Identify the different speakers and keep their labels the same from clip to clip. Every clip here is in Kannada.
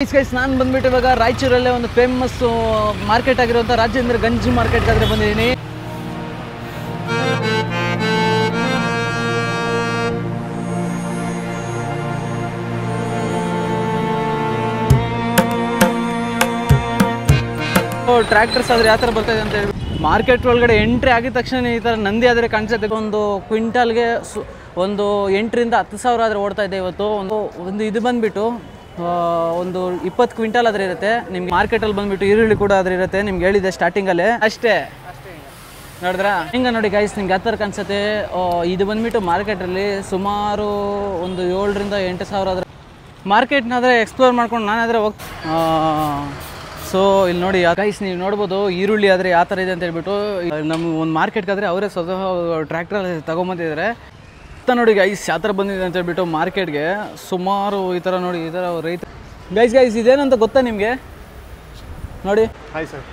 Speaker 1: ಗೈಸ್ ನಾನು ಬಂದ್ಬಿಟ್ಟು ಇವಾಗ ರಾಯಚೂರಲ್ಲೇ ಒಂದು ಫೇಮಸ್ ಮಾರ್ಕೆಟ್ ಆಗಿರುವಂಥ ರಾಜೇಂದ್ರ ಗಂಜ್ ಮಾರ್ಕೆಟ್ ಆದ್ರೆ ಬಂದಿದ್ದೀನಿ. ಟ್ರ್ಯಾಕ್ಟರ್ಸ್ ಆದ್ರೆ ಯಾವ ಥರ ಬರ್ತಾ ಇದೆ ಅಂತ ಹೇಳಿ ಮಾರ್ಕೆಟ್ ಒಳಗಡೆ ಎಂಟ್ರಿ ಆಗಿದ ತಕ್ಷಣ ಈ ಥರ ನಂದಿ ಆದರೆ ಕಾಣಿಸುತ್ತೆ. ಒಂದು ಕ್ವಿಂಟಲ್ಗೆ ಒಂದು 8,000 ರಿಂದ 10,000 ಆದರೆ ಓಡ್ತಾ ಇದೆ ಇವತ್ತು. ಒಂದು ಇದು ಬಂದುಬಿಟ್ಟು ಒಂದು 20 ಕ್ವಿಂಟಲ್ ಆದ್ರೆ ಇರುತ್ತೆ. ನಿಮ್ಗೆ ಮಾರ್ಕೆಟಲ್ಲಿ ಬಂದುಬಿಟ್ಟು ಈರುಳ್ಳಿ ಕೂಡ ಆದ್ರೆ ಇರುತ್ತೆ. ನಿಮ್ಗೆ ಹೇಳಿದೆ ಸ್ಟಾರ್ಟಿಂಗಲ್ಲೇ ಅಷ್ಟೇ ನೋಡಿದ್ರಾ ಹಿಂಗೆ ನೋಡಿ ಗೈಸ್, ನಿಮ್ಗೆ ಯಾವ ಥರ ಕಾಣಿಸುತ್ತೆ. ಇದು ಬಂದುಬಿಟ್ಟು ಮಾರ್ಕೆಟಲ್ಲಿ ಸುಮಾರು ಒಂದು 7,000 ರಿಂದ 8,000 ಆದರೆ ಮಾರ್ಕೆಟ್ನಾದರೆ ಎಕ್ಸ್ಪ್ಲೋರ್ ಮಾಡ್ಕೊಂಡು ನಾನಾದರೆ ಸೊ ಇಲ್ಲಿ ನೋಡಿ ಗೈಸ್, ನೀವು ನೋಡ್ಬೋದು ಈರುಳ್ಳಿ ಆದರೆ ಯಾವ ಥರ ಇದೆ ಅಂತ ಹೇಳ್ಬಿಟ್ಟು ನಮ್ಮ ಒಂದು ಮಾರ್ಕೆಟ್ಗಾದರೆ ಅವರೇ ಸ್ವತಃ ಟ್ರ್ಯಾಕ್ಟ್ರಲ್ಲಿ ತೊಗೊಂಬಂದಿದ್ದಾರೆ. ನೋಡಿ ಗೈಸ್ ಯಾವ ಥರ ಬಂದಿದೆ ಅಂತ ಹೇಳ್ಬಿಟ್ಟು ಮಾರ್ಕೆಟ್ಗೆ ಸುಮಾರು ಈ ಥರ ನೋಡಿ ಈ ಥರ ರೈತ ಗೈಸ್ ಇದೇನಂತ ಗೊತ್ತಾ ನಿಮಗೆ? ನೋಡಿ
Speaker 2: ಹಾಯ್ ಸರ್.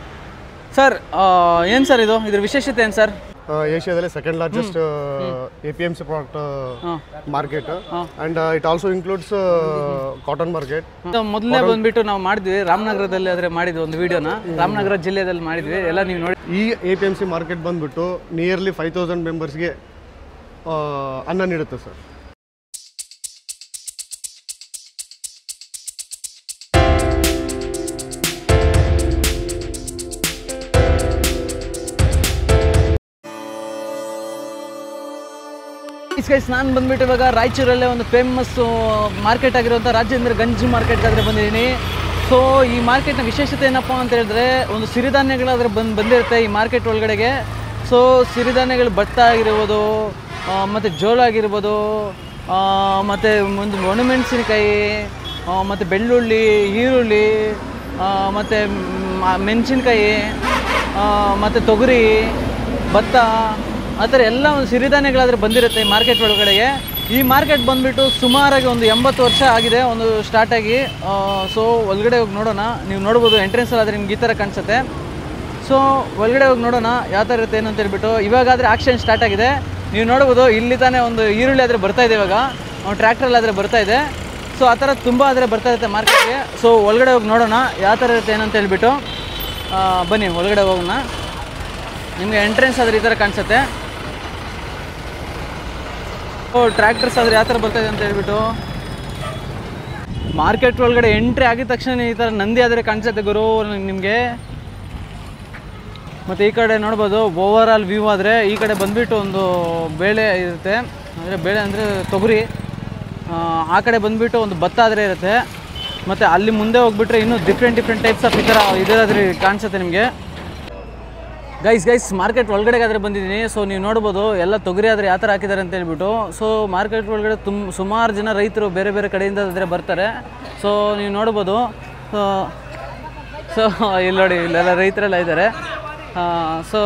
Speaker 1: ಸರ್ ಏನು ಸರ್ ಇದ್ರ ವಿಶೇಷತೆ ಏನು ಸರ್?
Speaker 2: ಏಷ್ಯಾದಲ್ಲಿ second largest APMC product market and it also includes cotton market.
Speaker 1: ಮೊದಲನೇ ಬಂದ್ಬಿಟ್ಟು ನಾವು ಮಾಡಿದ್ವಿ ರಾಮನಗರದಲ್ಲಿ ಆದರೆ ಮಾಡಿದ್ವಿ ಒಂದು ವಿಡಿಯೋನ, ರಾಮನಗರ ಜಿಲ್ಲೆಯಲ್ಲಿ ಮಾಡಿದ್ವಿ ಎಲ್ಲ ನೀವು ನೋಡಿ.
Speaker 2: ಈ APMC ಮಾರ್ಕೆಟ್ ಬಂದ್ಬಿಟ್ಟು ನಿಯರ್ಲಿ 5,000 ಮೆಂಬರ್ಸ್ಗೆ ಅನ್ನ ನೀಡುತ್ತೆ ಸರ್.
Speaker 1: ಗೈಸ್ ನಾನು ಬಂದ್ಬಿಟ್ಟು ಇವಾಗ ರಾಯಚೂರಲ್ಲೇ ಒಂದು ಫೇಮಸ್ ಮಾರ್ಕೆಟ್ ಆಗಿರುವಂಥ ರಾಜೇಂದ್ರ ಗಂಜ್ ಮಾರ್ಕೆಟ್ ಆದ್ರೆ ಬಂದಿದ್ದೀನಿ. ಸೊ ಈ ಮಾರ್ಕೆಟ್ನ ವಿಶೇಷತೆ ಏನಪ್ಪ ಅಂತ ಹೇಳಿದ್ರೆ ಒಂದು ಸಿರಿಧಾನ್ಯಗಳಾದರೆ ಬಂದಿರುತ್ತೆ ಈ ಮಾರ್ಕೆಟ್ ಒಳಗಡೆಗೆ. ಸೊ ಸಿರಿಧಾನ್ಯಗಳು ಭತ್ತ ಆಗಿರ್ಬೋದು, ಮತ್ತು ಜೋಳ ಆಗಿರ್ಬೋದು, ಮತ್ತು ಒಂದು ಒಣಮೆಣಸಿನಕಾಯಿ, ಮತ್ತು ಬೆಳ್ಳುಳ್ಳಿ, ಈರುಳ್ಳಿ, ಮತ್ತು ಮೆಣಸಿನ್ಕಾಯಿ, ಮತ್ತು ತೊಗರಿ, ಭತ್ತ, ಆ ಥರ ಎಲ್ಲ ಒಂದು ಸಿರಿಧಾನ್ಯಗಳಾದರೆ ಬಂದಿರುತ್ತೆ ಈ ಮಾರ್ಕೆಟ್ ಒಳಗಡೆಗೆ. ಈ ಮಾರ್ಕೆಟ್ ಬಂದುಬಿಟ್ಟು ಸುಮಾರಾಗಿ ಒಂದು 80 ವರ್ಷ ಆಗಿದೆ ಒಂದು ಸ್ಟಾರ್ಟಾಗಿ. ಸೊ ಒಳಗಡೆ ಹೋಗಿ ನೋಡೋಣ. ನೀವು ನೋಡ್ಬೋದು ಎಂಟ್ರೆನ್ಸಲ್ಲಿ ಆದರೆ ನಿಮ್ಗೆ ಈ ಥರ ಕಾಣಿಸುತ್ತೆ. ಸೊ ಒಳಗಡೆ ಹೋಗಿ ನೋಡೋಣ ಯಾವ ಥರ ಇರುತ್ತೆ ಏನು ಅಂತ ಹೇಳ್ಬಿಟ್ಟು. ಇವಾಗಾದರೆ ಆಕ್ಷನ್ ಸ್ಟಾರ್ಟ್ ಆಗಿದೆ. ನೀವು ನೋಡ್ಬೋದು ಇಲ್ಲಿ ತಾನೇ ಒಂದು ಈರುಳ್ಳಿ ಆದರೆ ಬರ್ತಾಯಿದೆ, ಇವಾಗ ಟ್ರ್ಯಾಕ್ಟ್ರಲ್ಲಾದರೆ ಬರ್ತಾಯಿದೆ. ಸೊ ಆ ಥರ ತುಂಬ ಆದರೆ ಬರ್ತಾ ಇರುತ್ತೆ ಮಾರ್ಕೆಟ್ಗೆ. ಸೊ ಒಳಗಡೆ ಹೋಗಿ ನೋಡೋಣ ಯಾವ ಥರ ಇರುತ್ತೆ ಏನಂತ ಹೇಳ್ಬಿಟ್ಟು. ಬನ್ನಿ ಒಳಗಡೆ ಹೋಗೋಣ. ನಿಮಗೆ ಎಂಟ್ರೆನ್ಸ್ ಆದರೆ ಈ ಥರ ಕಾಣಿಸುತ್ತೆ. ಟ್ರ್ಯಾಕ್ಟರ್ಸ್ ಆದರೆ ಯಾವ ಥರ ಬರ್ತಾಯಿದೆ ಅಂತ ಹೇಳ್ಬಿಟ್ಟು ಮಾರ್ಕೆಟ್ ಒಳಗಡೆ ಎಂಟ್ರಿ ಆಗಿದ ತಕ್ಷಣ ಈ ಥರ ನಂದಿ ಆದರೆ ಕಾಣಿಸುತ್ತೆ ಗುರು ನಿಮಗೆ. ಮತ್ತು ಈ ಕಡೆ ನೋಡ್ಬೋದು ಓವರ್ ಆಲ್ ವ್ಯೂ ಆದರೆ ಈ ಕಡೆ ಬಂದುಬಿಟ್ಟು ಒಂದು ಬೇಳೆ ಇರುತ್ತೆ, ಅಂದರೆ ಬೇಳೆ ಅಂದರೆ ತೊಗರಿ. ಆ ಕಡೆ ಬಂದುಬಿಟ್ಟು ಒಂದು ಭತ್ತ ಆದರೆ ಇರುತ್ತೆ. ಮತ್ತು ಅಲ್ಲಿ ಮುಂದೆ ಹೋಗ್ಬಿಟ್ರೆ ಇನ್ನೂ ಡಿಫ್ರೆಂಟ್ ಟೈಪ್ಸ್ ಆಫ್ ಈ ಥರ ಇದರಾದ್ರೆ ಕಾಣಿಸುತ್ತೆ ನಿಮಗೆ. ಗೈಸ್ ಮಾರ್ಕೆಟ್ ಒಳಗಡೆಗಾದರೆ ಬಂದಿದ್ದೀನಿ. ಸೊ ನೀವು ನೋಡ್ಬೋದು ಎಲ್ಲ ತೊಗರಿ ಆದರೆ ಯಾವ ಥರ ಹಾಕಿದ್ದಾರೆ ಅಂತ ಹೇಳ್ಬಿಟ್ಟು. ಸೊ ಮಾರ್ಕೆಟ್ ಒಳಗಡೆ ಸುಮಾರು ಜನ ರೈತರು ಬೇರೆ ಬೇರೆ ಕಡೆಯಿಂದ ಆದರೆ ಬರ್ತಾರೆ. ಸೊ ನೀವು ನೋಡ್ಬೋದು. ಸೊ ಇಲ್ಲಿ ನೋಡಿ ಇಲ್ಲೆಲ್ಲ ರೈತರೆಲ್ಲ ಇದ್ದಾರೆ. ಸೊ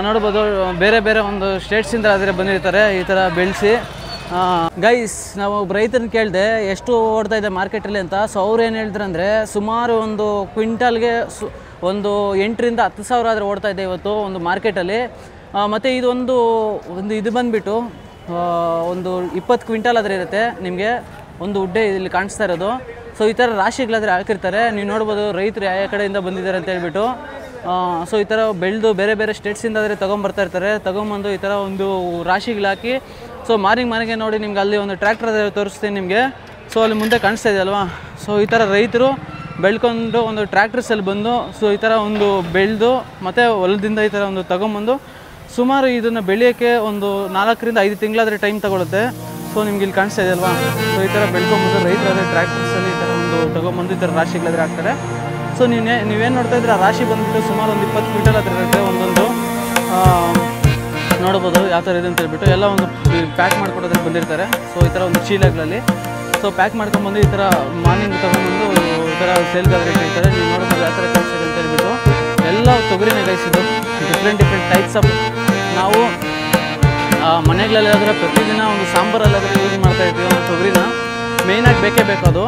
Speaker 1: ನೋಡ್ಬೋದು ಬೇರೆ ಬೇರೆ ಒಂದು ಸ್ಟೇಟ್ಸಿಂದ ಆದರೆ ಬಂದಿರ್ತಾರೆ ಈ ಥರ ಬೆಳೆಸಿ. ಗೈಸ್ ನಾವು ಒಬ್ಬ ರೈತರನ್ನ ಕೇಳಿದೆ ಎಷ್ಟು ಓಡ್ತಾ ಇದೆ ಮಾರ್ಕೆಟಲ್ಲಿ ಅಂತ. ಸೊ ಅವ್ರು ಏನು ಹೇಳಿದ್ರು ಅಂದರೆ ಸುಮಾರು ಒಂದು ಕ್ವಿಂಟಲ್ಗೆ ಒಂದು 8,000 ರಿಂದ 10,000 ಆದರೆ ಓಡ್ತಾ ಇದೆ ಇವತ್ತು ಒಂದು ಮಾರ್ಕೆಟಲ್ಲಿ. ಮತ್ತು ಇದೊಂದು ಇದು ಬಂದುಬಿಟ್ಟು ಒಂದು 20 ಕ್ವಿಂಟಲ್ ಆದರೆ ಇರುತ್ತೆ. ನಿಮಗೆ ಒಂದು ಉಡ್ಡೆ ಇಲ್ಲಿ ಕಾಣಿಸ್ತಾ ಇರೋದು. ಸೊ ಈ ಥರ ರಾಶಿಗಳಾದರೆ ಹಾಕಿರ್ತಾರೆ. ನೀವು ನೋಡ್ಬೋದು ರೈತರು ಯಾವ ಕಡೆಯಿಂದ ಬಂದಿದ್ದಾರೆ ಅಂತ ಹೇಳ್ಬಿಟ್ಟು. ಸೊ ಈ ಥರ ಬೆಳೆದು ಬೇರೆ ಬೇರೆ ಸ್ಟೇಟ್ಸಿಂದ ಆದರೆ ತೊಗೊಂಬರ್ತಾ ಇರ್ತಾರೆ. ತೊಗೊಂಬಂದು ಈ ಥರ ಒಂದು ರಾಶಿಗಳು ಹಾಕಿ ಸೊ ಮಾರಿಗೆ ನೋಡಿ ನಿಮ್ಗೆ ಅಲ್ಲಿ ಒಂದು ಟ್ರ್ಯಾಕ್ಟರ್ ತೋರಿಸ್ತೀನಿ ನಿಮಗೆ. ಸೊ ಅಲ್ಲಿ ಮುಂದೆ ಕಾಣಿಸ್ತಾ ಇದೆ ಅಲ್ವಾ. ಸೊ ಈ ಥರ ರೈತರು ಬೆಳ್ಕೊಂಡು ಒಂದು ಟ್ರ್ಯಾಕ್ಟರ್ಸಲ್ಲಿ ಬಂದು ಸೊ ಈ ಥರ ಒಂದು ಬೆಳೆದು ಮತ್ತು ಹೊಲದಿಂದ ಈ ಥರ ಒಂದು ತೊಗೊಂಬಂದು ಸುಮಾರು ಇದನ್ನು ಬೆಳೆಯೋಕ್ಕೆ ಒಂದು 4 ರಿಂದ 5 ತಿಂಗಳಾದರೆ ಟೈಮ್ ತಗೊಳುತ್ತೆ. ಸೊ ನಿಮ್ಗೆ ಇಲ್ಲಿ ಕಾಣಿಸ್ತಾ ಇದೆ ಅಲ್ವಾ. ಸೊ ಈ ಥರ ಬೆಳ್ಕೊಂಬಂದು ರೈತರಾದರೆ ಟ್ರ್ಯಾಕ್ಟರ್ಸಲ್ಲಿ ಈ ಥರ ಒಂದು ತೊಗೊಂಬಂದು ಈ ಥರ ರಾಶಿಗಳಾದರೆ ಹಾಕ್ತಾರೆ. ಸೊ ನೀವೇನು ನೋಡ್ತಾ ಇದ್ರೆ ಆ ರಾಶಿ ಬಂದುಬಿಟ್ಟು ಸುಮಾರು ಒಂದು 20 ಕ್ವಿಂಟಲ್ ಹತ್ರ ಇರುತ್ತೆ ಒಂದೊಂದು. ನೋಡ್ಬೋದು ಯಾವ ಥರ ಇದೆ ಅಂತ ಹೇಳ್ಬಿಟ್ಟು ಎಲ್ಲ ಒಂದು ಪ್ಯಾಕ್ ಮಾಡ್ಕೊಡೋದ್ರೆ ಬಂದಿರ್ತಾರೆ. ಸೊ ಈ ಥರ ಒಂದು ಚೀಲಗಳಲ್ಲಿ ಸೊ ಪ್ಯಾಕ್ ಮಾಡ್ಕೊಂಬಂದು ಈ ಥರ ಮಾರ್ನಿಂಗ್ ತೊಗೊಂಬಂದು ಈ ಥರ ಸೇಲ್ಗಾದ್ರೆ ಇಟ್ಟಿರ್ತಾರೆ. ನೀವು ನೋಡ್ಬೋದು ಯಾವ ಥರ ಕಾಣಿಸ್ತಿದೆ ಅಂತ ಹೇಳ್ಬಿಟ್ಟು. ಎಲ್ಲ ತೊಗರಿನೇ ಗೈಸಿದ್ದು ಡಿಫ್ರೆಂಟ್ ಟೈಪ್ಸ್ ಆಫ್. ನಾವು ಮನೆಗಳಲ್ಲಾದರೆ ಪ್ರತಿದಿನ ಒಂದು ಸಾಂಬಾರಲ್ಲಾದರೆ ಯೂಸ್ ಮಾಡ್ತಾ ಇರ್ತೀವಿ ಒಂದು ತೊಗರಿನ, ಮೇಯ್ನಾಗಿ ಬೇಕೇ ಬೇಕು ಅದು.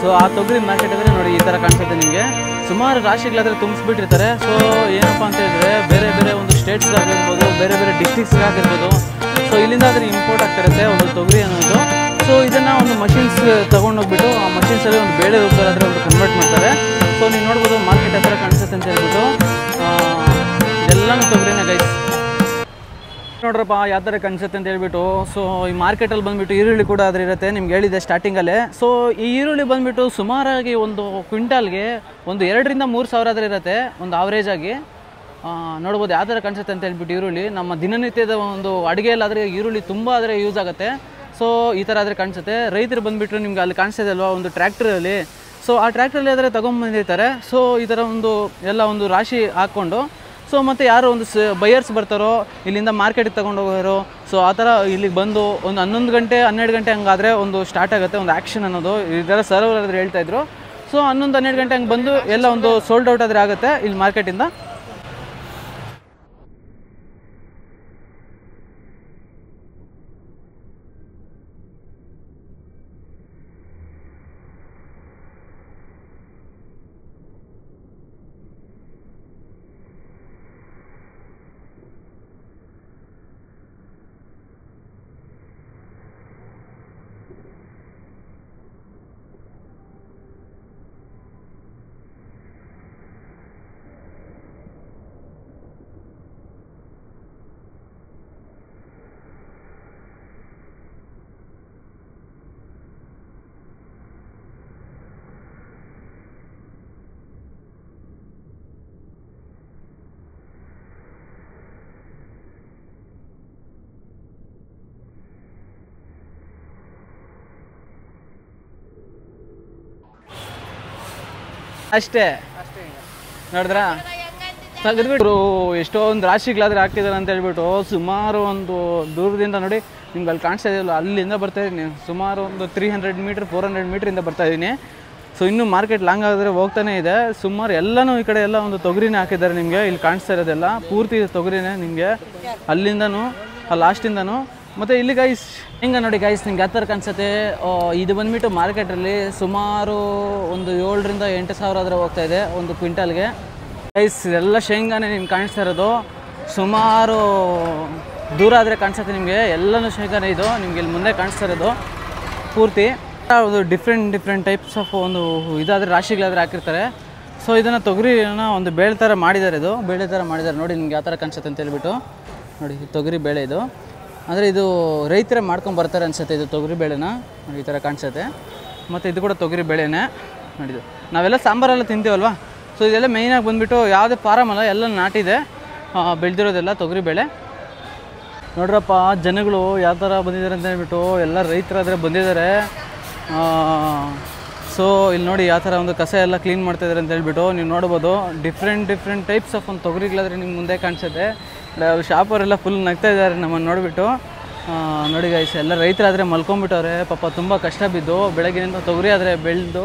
Speaker 1: ಸೊ ಆ ತೊಗರಿ ಮಾರ್ಕೆಟ್ ಆದರೆ ನೋಡಿ ಈ ಥರ ಕಾಣಿಸುತ್ತೆ ನಿಮಗೆ. ಸುಮಾರು ರಾಶಿಗಳಾದರೆ ತುಂಬಿಸ್ಬಿಟ್ಟಿರ್ತಾರೆ. ಸೊ ಏನಪ್ಪ ಅಂತ ಹೇಳಿದ್ರೆ ಬೇರೆ ಬೇರೆ ಒಂದು ಸ್ಟೇಟ್ಸ್ಗಾಗಿರ್ಬೋದು, ಬೇರೆ ಬೇರೆ ಡಿಸ್ಟ್ರಿಕ್ಸ್ಗಾಗಿರ್ಬೋದು. ಸೊ ಇಲ್ಲಿಂದ ಆದರೆ ಇಂಪೋರ್ಟ್ ಆಗ್ತಿರುತ್ತೆ ಒಂದು ತೊಗರಿ ಅನ್ನೋದು. ಸೊ ಇದನ್ನು ಒಂದು ಮಷಿನ್ಸ್ ತೊಗೊಂಡೋಗ್ಬಿಟ್ಟು ಆ ಮಷಿನ್ಸಲ್ಲಿ ಒಂದು ಬೇಳೆ ರೂಪದಲ್ಲಿ ಅದರ ಒಂದು ಕನ್ವರ್ಟ್ ಮಾಡ್ತಾರೆ. ಸೊ ನೀವು ನೋಡ್ಬೋದು ಮಾರ್ಕೆಟ್ ಹತ್ರ ಕಾಣಿಸುತ್ತೆ ಅಂತ ಹೇಳ್ಬಿಟ್ಟು ಇದೆಲ್ಲನೂ ತೊಗರಿನ ಗೈಸ್. ನೋಡ್ರಪ್ಪ ಯಾವ ಥರ ಕಾಣಿಸುತ್ತೆ ಅಂತ ಹೇಳ್ಬಿಟ್ಟು. ಸೊ ಈ ಮಾರ್ಕೆಟಲ್ಲಿ ಬಂದುಬಿಟ್ಟು ಈರುಳ್ಳಿ ಕೂಡ ಅದ್ರ ಇರುತ್ತೆ, ನಿಮ್ಗೆ ಹೇಳಿದೆ ಸ್ಟಾರ್ಟಿಂಗಲ್ಲೇ. ಸೊ ಈ ಈರುಳ್ಳಿ ಬಂದುಬಿಟ್ಟು ಸುಮಾರಾಗಿ ಒಂದು ಕ್ವಿಂಟಾಲ್ಗೆ ಒಂದು 2,000 ರಿಂದ 3,000 ಆದ್ರೆ ಇರುತ್ತೆ ಒಂದು ಆವ್ರೇಜಾಗಿ. ನೋಡ್ಬೋದು ಯಾವ ಥರ ಕಾಣಿಸುತ್ತೆ ಅಂತ ಹೇಳ್ಬಿಟ್ಟು ಈರುಳ್ಳಿ. ನಮ್ಮ ದಿನನಿತ್ಯದ ಒಂದು ಅಡುಗೆಯಲ್ಲಾದರೆ ಈರುಳ್ಳಿ ತುಂಬ ಆದರೆ ಯೂಸ್ ಆಗುತ್ತೆ. ಸೊ ಈ ಥರ ಆದರೆ ಕಾಣಿಸುತ್ತೆ. ರೈತರು ಬಂದುಬಿಟ್ಟು ನಿಮ್ಗೆ ಅಲ್ಲಿ ಕಾಣಿಸ್ತಿದೆ ಅಲ್ವಾ ಒಂದು ಟ್ರ್ಯಾಕ್ಟ್ರಲ್ಲಿ. ಸೊ ಆ ಟ್ರ್ಯಾಕ್ಟ್ರಲ್ಲಿ ಆದರೆ ತೊಗೊಂಬಂದಿರ್ತಾರೆ. ಸೊ ಈ ಥರ ಒಂದು ಎಲ್ಲ ಒಂದು ರಾಶಿ ಹಾಕ್ಕೊಂಡು ಸೊ ಮತ್ತು ಯಾರು ಒಂದು ಬೈಯರ್ಸ್ ಬರ್ತಾರೋ ಇಲ್ಲಿಂದ ಮಾರ್ಕೆಟಿಗೆ ತೊಗೊಂಡು ಹೋಗೋರು. ಸೊ ಆ ಥರ ಇಲ್ಲಿಗೆ ಬಂದು ಒಂದು 11 ಗಂಟೆ 12 ಗಂಟೆ ಹಂಗಾದರೆ ಒಂದು ಸ್ಟಾರ್ಟ್ ಆಗುತ್ತೆ ಒಂದು ಆ್ಯಕ್ಷನ್ ಅನ್ನೋದು. ಇದೆಲ್ಲ ಸರ್ವರ್ ಆದ್ರೆ ಹೇಳ್ತಾಯಿದ್ರು. ಸೊ 11-12 ಗಂಟೆ ಹಂಗೆ ಬಂದು ಎಲ್ಲ ಒಂದು ಸೋಲ್ಡ್ ಔಟ್ ಆದರೆ ಆಗುತ್ತೆ ಇಲ್ಲಿ ಮಾರ್ಕೆಟಿಂದ. ಅಷ್ಟೇ ನೋಡಿದ್ರಾ ತೆಗೆದ್ಬಿಟ್ರು ಎಷ್ಟೊಂದು ರಾಶಿಗಳಾದ್ರೆ ಹಾಕಿದ್ದಾರೆ ಅಂತ ಹೇಳ್ಬಿಟ್ಟು ಸುಮಾರು ಒಂದು ದೂರದಿಂದ ನೋಡಿ ನಿಮ್ಗೆ ಅಲ್ಲಿ ಕಾಣಿಸ್ತಾ ಇದೆಯಲ್ಲ ಅಲ್ಲಿಂದ ಬರ್ತಾಯಿದ್ದೀನಿ. ಸುಮಾರು ಒಂದು 300 ಮೀಟ್ರ್ 400 ಮೀಟ್ರಿಂದ ಬರ್ತಾಯಿದ್ದೀನಿ. ಸೊ ಇನ್ನೂ ಮಾರ್ಕೆಟ್ ಲಾಂಗ್ ಆಗಿದ್ರೆ ಹೋಗ್ತಾನೆ ಇದೆ. ಸುಮಾರು ಎಲ್ಲನೂ ಈ ಕಡೆ ಎಲ್ಲ ಒಂದು ತೊಗರಿನೇ ಹಾಕಿದ್ದಾರೆ. ನಿಮಗೆ ಇಲ್ಲಿ ಕಾಣಿಸ್ತಾ ಇರೋದೆಲ್ಲ ಪೂರ್ತಿ ತೊಗರಿನೇ ನಿಮಗೆ ಅಲ್ಲಿಂದನೂ ಆ ಲಾಸ್ಟಿಂದನೂ. ಮತ್ತು ಇಲ್ಲಿ ಗೈಸ್ ಹಿಂಗೆ ನೋಡಿ ಗೈಸ್ ನಿಮ್ಗೆ ಯಾವ ಥರ ಕಾಣಿಸುತ್ತೆ. ಇದು ಬಂದುಬಿಟ್ಟು ಮಾರ್ಕೆಟಲ್ಲಿ ಸುಮಾರು ಒಂದು 7,000 ರಿಂದ 8,000 ಆದರೆ ಹೋಗ್ತಾಯಿದೆ ಒಂದು ಕ್ವಿಂಟಾಲ್ಗೆ. ಗೈಸ್ ಇದೆಲ್ಲ ಶೇಂಗಾನೇ ನಿಮ್ಗೆ ಕಾಣಿಸ್ತಾ ಇರೋದು. ಸುಮಾರು ದೂರ ಆದರೆ ಕಾಣಿಸುತ್ತೆ ನಿಮಗೆ ಎಲ್ಲನೂ ಶೇಂಗಾನೇ. ಇದು ನಿಮ್ಗೆ ಇಲ್ಲಿ ಮುಂದೆ ಕಾಣಿಸ್ತಾ ಇರೋದು ಪೂರ್ತಿ ಒಂದು ಡಿಫ್ರೆಂಟ್ ಟೈಪ್ಸ್ ಆಫ್ ಒಂದು ಇದಾದರೆ ರಾಶಿಗಳಾದರೆ ಹಾಕಿರ್ತಾರೆ. ಸೊ ಇದನ್ನು ತೊಗರಿನ ಒಂದು ಬೇಳೆ ಥರ ಮಾಡಿದ್ದಾರೆ. ಇದು ಬೇಳೆ ಥರ ಮಾಡಿದ್ದಾರೆ ನೋಡಿ ನಿಮ್ಗೆ ಯಾವ ಥರ ಕಾಣಿಸುತ್ತೆ ಅಂತ ಹೇಳ್ಬಿಟ್ಟು. ನೋಡಿ ತೊಗರಿ ಬೇಳೆ ಇದು ಅಂದರೆ ಇದು ರೈತರೇ ಮಾಡ್ಕೊಂಡು ಬರ್ತಾರೆ ಅನಿಸುತ್ತೆ. ಇದು ತೊಗರಿ ಬೇಳೆನ ನೋಡಿ ಈ ಥರ ಕಾಣಿಸುತ್ತೆ. ಮತ್ತು ಇದು ಕೂಡ ತೊಗರಿ ಬೇಳೆನೇ ನೋಡಿದ್ದು. ನಾವೆಲ್ಲ ಸಾಂಬಾರೆಲ್ಲ ತಿಂತೀವಲ್ವ. ಸೊ ಇದೆಲ್ಲ ಮೇಯ್ನಾಗಿ ಬಂದುಬಿಟ್ಟು ಯಾವುದೇ ಫಾರಮ್ ಅಲ್ಲ, ಎಲ್ಲ ನಾಟಿದೆ ಬೆಳೆದಿರೋದೆಲ್ಲ ತೊಗರಿ ಬೇಳೆ. ನೋಡ್ರಪ್ಪ ಜನಗಳು ಯಾವ ಥರ ಬಂದಿದ್ದಾರೆ ಅಂತ ಹೇಳ್ಬಿಟ್ಟು ಎಲ್ಲ ರೈತರಾದರೆ ಬಂದಿದ್ದಾರೆ. ಸೊ ಇಲ್ಲಿ ನೋಡಿ ಯಾವ ಥರ ಒಂದು ಕಸ ಎಲ್ಲ ಕ್ಲೀನ್ ಮಾಡ್ತಾಯಿದ್ದಾರೆ ಅಂತ ಹೇಳ್ಬಿಟ್ಟು ನೀವು ನೋಡ್ಬೋದು. ಡಿಫ್ರೆಂಟ್ ಟೈಪ್ಸ್ ಆಫ್ ಒಂದು ತೊಗರಿಗಳಾದರೆ ನಿಮ್ಮ ಮುಂದೆ ಕಾಣಿಸುತ್ತೆ. ಶಾಪವರೆಲ್ಲ ಫುಲ್ ನಗ್ತಾ ಇದ್ದಾರೆ ನಮ್ಮನ್ನು ನೋಡಿಬಿಟ್ಟು. ನೋಡಿ ಗೈಸ್ ಎಲ್ಲ ರೈತರಾದರೆ ಮಲ್ಕೊಂಡ್ಬಿಟ್ಟವ್ರೆ ಪಾಪ, ತುಂಬ ಕಷ್ಟ ಬಿದ್ದು ಬೆಳಗ್ಗಿನಿಂದ ತೊಗರಿ ಆದರೆ ಬೆಳೆದು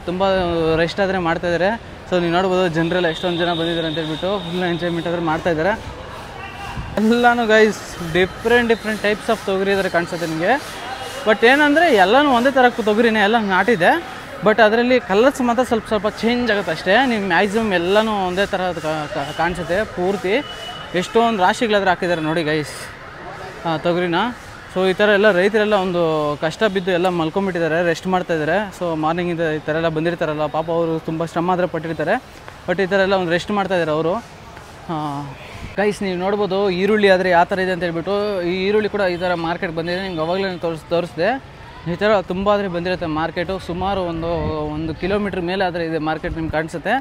Speaker 1: ತುಂಬ ರೆಸ್ಟ್ ಆದರೆ ಮಾಡ್ತಾಯಿದ್ದಾರೆ. ಸೊ ನೀವು ನೋಡ್ಬೋದು ಜನರೆಲ್ಲ ಎಷ್ಟೊಂದು ಜನ ಬಂದಿದ್ದಾರೆ ಅಂತ ಹೇಳ್ಬಿಟ್ಟು ಫುಲ್ ಎಂಜಾಯ್ಮೆಂಟ್ ಆದರೆ ಮಾಡ್ತಾಯಿದ್ದಾರೆ ಎಲ್ಲನೂ ಗೈಸ್. ಡಿಫ್ರೆಂಟ್ ಟೈಪ್ಸ್ ಆಫ್ ತೊಗರಿ ಇದ್ದಾರೆ ಕಾಣಿಸುತ್ತೆ ನಿಮಗೆ. ಬಟ್ ಏನಂದರೆ ಎಲ್ಲನೂ ಒಂದೇ ಥರ ತೊಗರಿನೇ ಎಲ್ಲ ನಾಟಿದೆ. ಬಟ್ ಅದರಲ್ಲಿ ಕಲರ್ಸ್ ಮಾತ್ರ ಸ್ವಲ್ಪ ಚೇಂಜ್ ಆಗುತ್ತೆ ಅಷ್ಟೇ. ನೀವು ಮ್ಯಾಕ್ಸಿಮಮ್ ಎಲ್ಲನೂ ಒಂದೇ ಥರ ಕಾಣಿಸುತ್ತೆ ಪೂರ್ತಿ. ಎಷ್ಟೊಂದು ರಾಶಿಗಳಾದ್ರೆ ಹಾಕಿದ್ದಾರೆ ನೋಡಿ ಗೈಸ್ ತೊಗರಿನ. ಸೊ ಈ ಥರ ಎಲ್ಲ ರೈತರೆಲ್ಲ ಒಂದು ಕಷ್ಟ ಬಿದ್ದು ಎಲ್ಲ ಮಲ್ಕೊಂಡ್ಬಿಟ್ಟಿದ್ದಾರೆ, ರೆಸ್ಟ್ ಮಾಡ್ತಾಯಿದ್ದಾರೆ. ಸೊ ಮಾರ್ನಿಂಗಿಂದ ಈ ಥರ ಎಲ್ಲ ಬಂದಿರ್ತಾರಲ್ಲ ಪಾಪ, ಅವರು ತುಂಬ ಶ್ರಮ ಆದರೆ ಪಟ್ಟಿರ್ತಾರೆ. ಬಟ್ ಈ ಥರ ಎಲ್ಲ ಒಂದು ರೆಸ್ಟ್ ಮಾಡ್ತಾಯಿದ್ದಾರೆ ಅವರು. ಗೈಸ್ ನೀವು ನೋಡ್ಬೋದು ಈರುಳ್ಳಿ ಆದರೆ ಯಾವ ಥರ ಇದೆ ಅಂತ ಹೇಳ್ಬಿಟ್ಟು. ಈ ಈರುಳ್ಳಿ ಕೂಡ ಈ ಥರ ಮಾರ್ಕೆಟ್ ಬಂದಿದೆ. ನಿಮ್ಗೆ ಅವಾಗಲೇ ತೋರಿಸಿದೆ ಈ ಥರ ತುಂಬ ಆದರೆ ಬಂದಿರುತ್ತೆ ಮಾರ್ಕೆಟು. ಸುಮಾರು ಒಂದು ಕಿಲೋಮೀಟ್ರ್ ಮೇಲೆ ಆದರೆ ಇದೆ ಮಾರ್ಕೆಟ್ ನಿಮ್ಗೆ ಕಾಣಿಸುತ್ತೆ.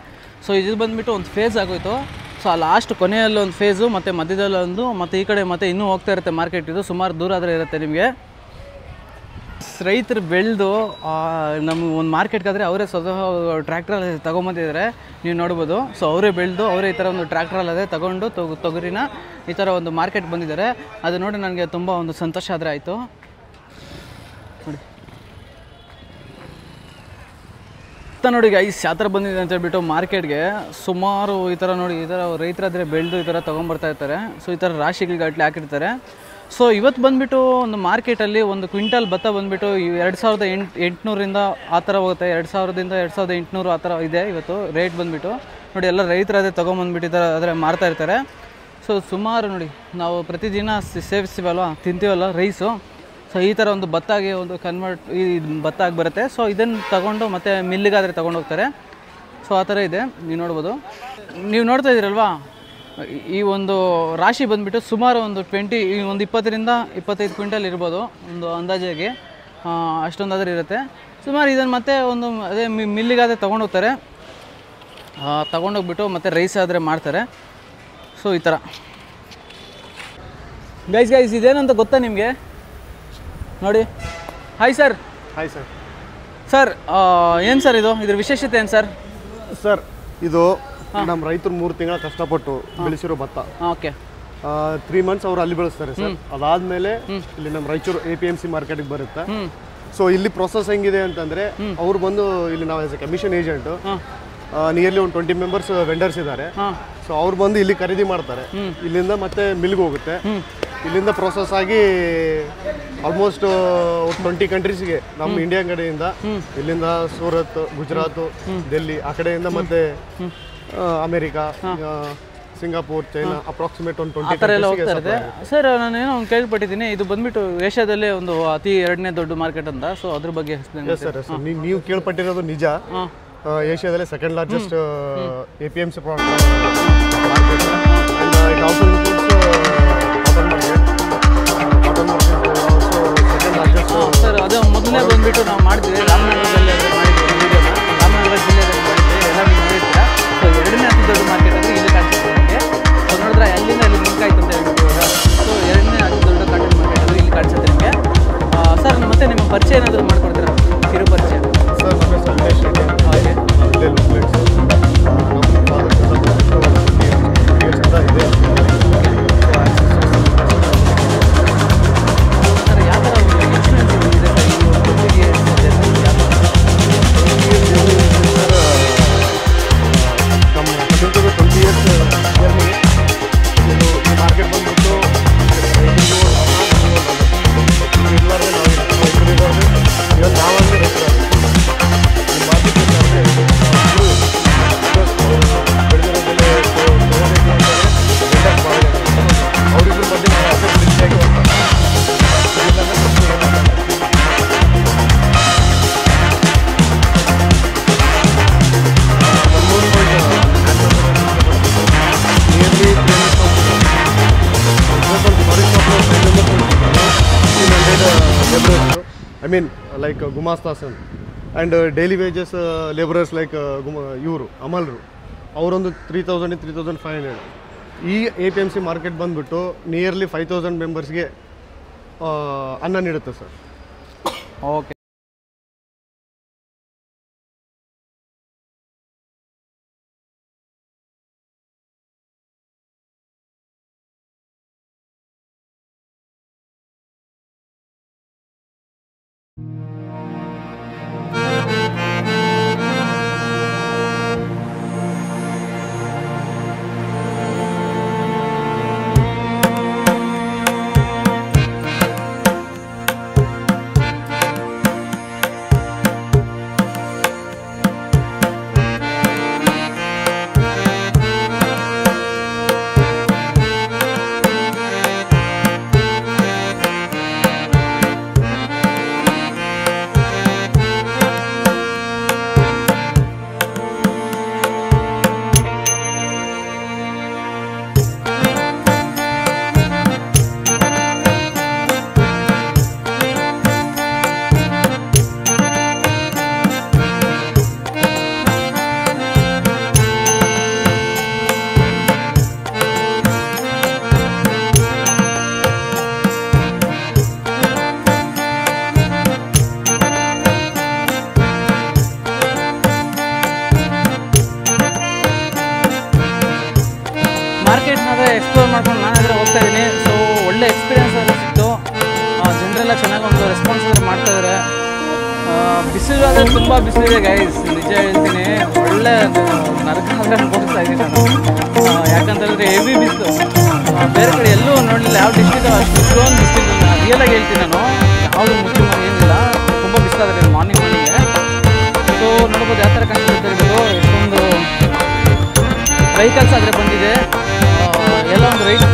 Speaker 1: ಸೊ ಇದು ಬಂದುಬಿಟ್ಟು ಒಂದು ಫೇಸ್ ಆಗೋಯ್ತು. ಸೊ ಆ ಲಾಸ್ಟ್ ಕೊನೆಯಲ್ಲಿ ಒಂದು ಫೇಸು ಮತ್ತು ಮಧ್ಯದಲ್ಲಿ ಒಂದು ಮತ್ತು ಈ ಕಡೆ ಮತ್ತು ಇನ್ನೂ ಹೋಗ್ತಾ ಇರುತ್ತೆ ಮಾರ್ಕೆಟ್. ಇದು ಸುಮಾರು ದೂರ ಆದರೆ ಇರುತ್ತೆ ನಿಮಗೆ. ರೈತರು ಬೆಳೆದು ನಮ್ಮ ಒಂದು ಮಾರ್ಕೆಟ್ಗಾದರೆ ಅವರೇ ಸ್ವತಃ ಟ್ರ್ಯಾಕ್ಟ್ರಲ್ಲಿ ತೊಗೊಂಬಂದಿದ್ದಾರೆ ನೀವು ನೋಡ್ಬೋದು. ಸೊ ಅವರೇ ಬೆಳೆದು ಅವರೇ ಈ ಥರ ಒಂದು ಟ್ರ್ಯಾಕ್ಟ್ರಲ್ಲದೆ ತೊಗೊಂಡು ತೊಗರಿನ ಈ ಥರ ಒಂದು ಮಾರ್ಕೆಟ್ ಬಂದಿದ್ದಾರೆ. ಅದು ನೋಡಿ ನನಗೆ ತುಂಬ ಒಂದು ಸಂತೋಷ ಆದರೆ ಆಯಿತು ನೋಡಿ. ನೋಡಿ ಗೈಸ್ ಯಾವ ಥರ ಬಂದಿದೆ ಅಂತ ಹೇಳ್ಬಿಟ್ಟು ಮಾರ್ಕೆಟ್ಗೆ. ಸುಮಾರು ಈ ಥರ ನೋಡಿ ಈ ಥರ ರೈತರಾದರೆ ಬೆಳೆದು ಈ ಥರ ತೊಗೊಂಬರ್ತಾ ಇರ್ತಾರೆ. ಸೊ ಈ ಥರ ರಾಶಿಗಟ್ಟಲೆ ಹಾಕಿರ್ತಾರೆ. ಸೊ ಇವತ್ತು ಬಂದುಬಿಟ್ಟು ಒಂದು ಮಾರ್ಕೆಟಲ್ಲಿ ಒಂದು ಕ್ವಿಂಟಲ್ ಭತ್ತ ಬಂದುಬಿಟ್ಟು 2,800 ಆ ಥರ ಹೋಗುತ್ತೆ. 2,000 ರಿಂದ 2,800 ಆ ಥರ ಇದೆ ಇವತ್ತು ರೇಟ್ ಬಂದುಬಿಟ್ಟು. ನೋಡಿ ಎಲ್ಲ ರೈತರಾದರೆ ತೊಗೊಂಬಂದ್ಬಿಟ್ಟಿದ್ದಾರೆ, ಆದರೆ ಮಾರ್ತಾ ಇರ್ತಾರೆ. ಸೊ ಸುಮಾರು ನೋಡಿ ನಾವು ಪ್ರತಿದಿನ ಸೇವಿಸ್ತೀವಲ್ವ, ತಿಂತೀವಲ್ಲ ರೈಸು. ಸೊ ಈ ಥರ ಒಂದು ಭತ್ತಾಗಿ ಒಂದು ಕನ್ವರ್ಟ್ ಈ ಭತ್ತ ಆಗಿ ಬರುತ್ತೆ. ಸೊ ಇದನ್ನು ತಗೊಂಡು ಮತ್ತು ಮಿಲ್ಲಿಗಾದರೆ ತೊಗೊಂಡು ಹೋಗ್ತಾರೆ. ಸೊ ಆ ಥರ ಇದೆ, ನೀವು ನೋಡ್ಬೋದು. ನೀವು ನೋಡ್ತಾ ಇದ್ದೀರಲ್ವಾ, ಈ ಒಂದು ರಾಶಿ ಬಂದುಬಿಟ್ಟು ಸುಮಾರು ಒಂದು 20ರಿಂದ 25 ಕ್ವಿಂಟಲ್ ಇರ್ಬೋದು ಒಂದು ಅಂದಾಜಿಗೆ, ಅಷ್ಟೊಂದಾದರೂ ಇರುತ್ತೆ ಸುಮಾರು. ಇದನ್ನು ಮತ್ತೆ ಒಂದು ಅದೇ ಮಿಲ್ಲಿಗಾದರೆ ತೊಗೊಂಡೋಗ್ತಾರೆ, ತೊಗೊಂಡೋಗ್ಬಿಟ್ಟು ಮತ್ತು ರೈಸ್ ಆದರೆ ಮಾಡ್ತಾರೆ. ಸೊ ಈ ಥರ ಗೈಸ್ ಇದೇನಂತ ಗೊತ್ತಾ ನಿಮಗೆ? ನೋಡಿ. Hi sir.
Speaker 2: Hi sir.
Speaker 1: Sir ಏನು ಸರ್ ಇದ್ರ ವಿಶೇಷತೆ ಏನು ಸರ್?
Speaker 2: ಸರ್ ಇದು ನಮ್ಮ ರೈತರು 3 ತಿಂಗಳ ಕಷ್ಟಪಟ್ಟು ಬೆಳೆಸಿರೋ ಭತ್ತ.
Speaker 1: ಓಕೆ.
Speaker 2: 3 ಮಂತ್ಸ್ ಅವರು ಅಲ್ಲಿ ಬೆಳೆಸ್ತಾರೆ ಸರ್. ಅದಾದಮೇಲೆ ಇಲ್ಲಿ ನಮ್ಮ ರಾಯಚೂರು APMC ಮಾರ್ಕೆಟಿಗೆ ಬರುತ್ತೆ. ಸೊ ಇಲ್ಲಿ ಪ್ರೊಸೆಸ್ ಹೆಂಗಿದೆ ಅಂತಂದರೆ, ಅವ್ರು ಬಂದು ಇಲ್ಲಿ ನಾವು as A commission agent nearly ಒಂದು 20 ಮೆಂಬರ್ಸ್ ವೆಂಡರ್ಸ್ ಇದ್ದಾರೆ. ಸೊ ಅವ್ರು ಬಂದು ಇಲ್ಲಿ ಖರೀದಿ ಮಾಡ್ತಾರೆ. ಇಲ್ಲಿಂದ ಮತ್ತೆ ಮಿಲ್ಗೆ ಹೋಗುತ್ತೆ. ಇಲ್ಲಿಂದ ಪ್ರೊಸೆಸ್ ಆಗಿ ಆಲ್ಮೋಸ್ಟ್ 20 ಕಂಟ್ರೀಸ್ಗೆ ನಮ್ಮ ಇಂಡಿಯಾ ಕಡೆಯಿಂದ, ಇಲ್ಲಿಂದ ಸೂರತ್, ಗುಜರಾತ್, ಡೆಲ್ಲಿ ಆ ಕಡೆಯಿಂದ ಮತ್ತೆ ಅಮೆರಿಕಾ, ಸಿಂಗಾಪುರ್, ಚೈನಾ ಅಪ್ರಾಕ್ಸಿಮೇಟ್ ಒಂದು 20
Speaker 1: ಥರ ಎಲ್ಲ ಹೋಗ್ತಾ ಇದೆ. ಸರ್ ನಾನೇನೋ ಒಂದು ಕೇಳ್ಪಟ್ಟಿದ್ದೀನಿ, ಇದು ಬಂದ್ಬಿಟ್ಟು ಏಷ್ಯಾದಲ್ಲೇ ಒಂದು ಅತಿ 2ನೇ ದೊಡ್ಡ ಮಾರ್ಕೆಟ್ ಅಂತ. ಸೊ ಅದ್ರ ಬಗ್ಗೆ
Speaker 2: ಸರ್ ನೀವು ಕೇಳ್ಪಟ್ಟಿರೋದು ನಿಜ. ಏಷ್ಯಾದಲ್ಲೇ 2nd largest APMC product market. It also includes cotton market also 2nd largest.
Speaker 1: Sir ಅದೇ ಮೊದಲನೇ ಬಂದುಬಿಟ್ಟು ನಾವು ಮಾಡಿದ್ವಿ ರಾಮನಗರದಲ್ಲಿ ಮಾಡಿದ್ವಿ ವಿಡಿಯೋನ, ರಾಮನಗರ ಜಿಲ್ಲೆಯಲ್ಲಿ ಮಾಡಿದ್ವಿ, ಎಲ್ಲ ನೀವು ನೋಡಿರ್ತೀರಾ. ಸೊ 2ನೇ ಅತಿ ದೊಡ್ಡ ಮಾರ್ಕೆಟ್ ಅಂದರೆ ಇಲ್ಲಿ ಕಾಣಿಸುತ್ತೆ ನಿಮಗೆ. ಸೊ ನೋಡಿದ್ರೆ ಅಲ್ಲಿಂದ ಅಲ್ಲಿ ಲಿಂಕ್ ಆಯ್ತು ಅಂತ ಹೇಳ್ಬಿಟ್ಟು. ಸೊ 2ನೇ ಅತಿ ದೊಡ್ಡ ಕಾಟನ್ ಮಾರ್ಕೆಟ್ ಅಂದರೆ ಇಲ್ಲಿ ಕಾಣಿಸುತ್ತೆ ನಿಮಗೆ. ಸರ್ ಮತ್ತೆ ನಿಮ್ಮ ಪರಿಚಯ ಏನಾದರೂ ಮಾಡ್ಕೊಡ್ತೀರಾ, ಕಿರು ಪರಿಚಯ?
Speaker 2: ಸರ್ ನಮ್ಮ ಹೆಸರು ಉಮೇಶ್ ರೆಡ್ಡಿ.
Speaker 1: ಹಾಗೆ
Speaker 2: ಇಲ್ಲೇ ಲೋಕ್ಲೇಟ್ಸ್ ನಮ್ಮ ಇದೆ.
Speaker 1: ಸರ್ ಯಾವ ಥರ ಎಕ್ಸ್ಪೀರಿಯನ್ಸ್ ಇದೆ ಸರ್ ಈ ಒಂದು ಒಟ್ಟಿಗೆ ಯಾವ ಥರ?
Speaker 2: ನಮ್ಮ 20 ಇಯರ್ಸ್ ಜರ್ನಿ. ಇದು ಈ ಮಾರ್ಕೆಟ್ ಬಂದ್ಬಿಟ್ಟು ಎಲ್ಲರೂ ಇವತ್ತು ನಾವಂದ್ರೆ ರೈತರು ಈ ಮಾರ್ಕೆಟ್ ಅವರಿಬ್ಬರ ಬಗ್ಗೆ I mean like Gumastas and daily wages laborers like ಇವರು ಅಮಲ್ರು ಅವರೊಂದು 3000 3500. ಈ APMC ಮಾರ್ಕೆಟ್ ಬಂದ್ಬಿಟ್ಟು ನಿಯರ್ಲಿ 5000 ಮೆಂಬರ್ಸ್ಗೆ ಅನ್ನ ನೀಡುತ್ತೆ ಸರ್.
Speaker 1: ಓಕೆ. ಎಕ್ಸ್ಪ್ಲೋರ್ ಮಾಡ್ಕೊಂಡು ನಾನು ಅದರ ಹೋಗ್ತಾ ಇದ್ದೀನಿ. ಸೊ ಒಳ್ಳೆ ಎಕ್ಸ್ಪೀರಿಯನ್ಸ್ ಎಲ್ಲ ಸಿಕ್ತು. ಜನರೆಲ್ಲ ಚೆನ್ನಾಗಿ ಒಂದು ರೆಸ್ಪಾನ್ಸ್ ಆದರೆ ಮಾಡ್ತಾಯಿದ್ದಾರೆ. ಬಿಸಿಲು ಆದರೆ ತುಂಬ ಬಿಸಿಲಿದೆ ಗೈಸ್, ನಿಜ ಹೇಳ್ತೀನಿ. ಒಳ್ಳೆ ನರಕ ಆದರೆ ಅನ್ಕೊಳ್ತಾ ಇದ್ದೀನಿ ನಾನು. ಯಾಕಂತಂದರೆ ಹೆವಿ ಬಿಸಿಲು, ಬೇರೆ ಕಡೆ ಎಲ್ಲೂ ನೋಡಲಿಲ್ಲ. ಯಾವ ಡಿಸ್ಟ್ರಿಕ್ಟ್ ಅಷ್ಟು ಇಷ್ಟೊಂದು ಬಿಸಿಲಿಲ್ಲ. ರಿಯಲಾಗಿ ಹೇಳ್ತೀನಿ ನಾನು, ಯಾವುದು ಮುಖ್ಯ ಏನಿಲ್ಲ. ತುಂಬ ಬಿಸಿಲಾದರೆ ಮಾರ್ನಿಂಗ್ಗೆ. ಸೊ ನೋಡ್ಬೋದು ಯಾವ ಥರ ಕಾಣಿಸ್ತಾ ಇರ್ಬೋದು. ಎಷ್ಟೊಂದು ವೆಹಿಕಲ್ಸ್ ಆದರೆ ಬಂದಿದೆ. ಎಲ್ಲ ಒಂದು ರೈಟ್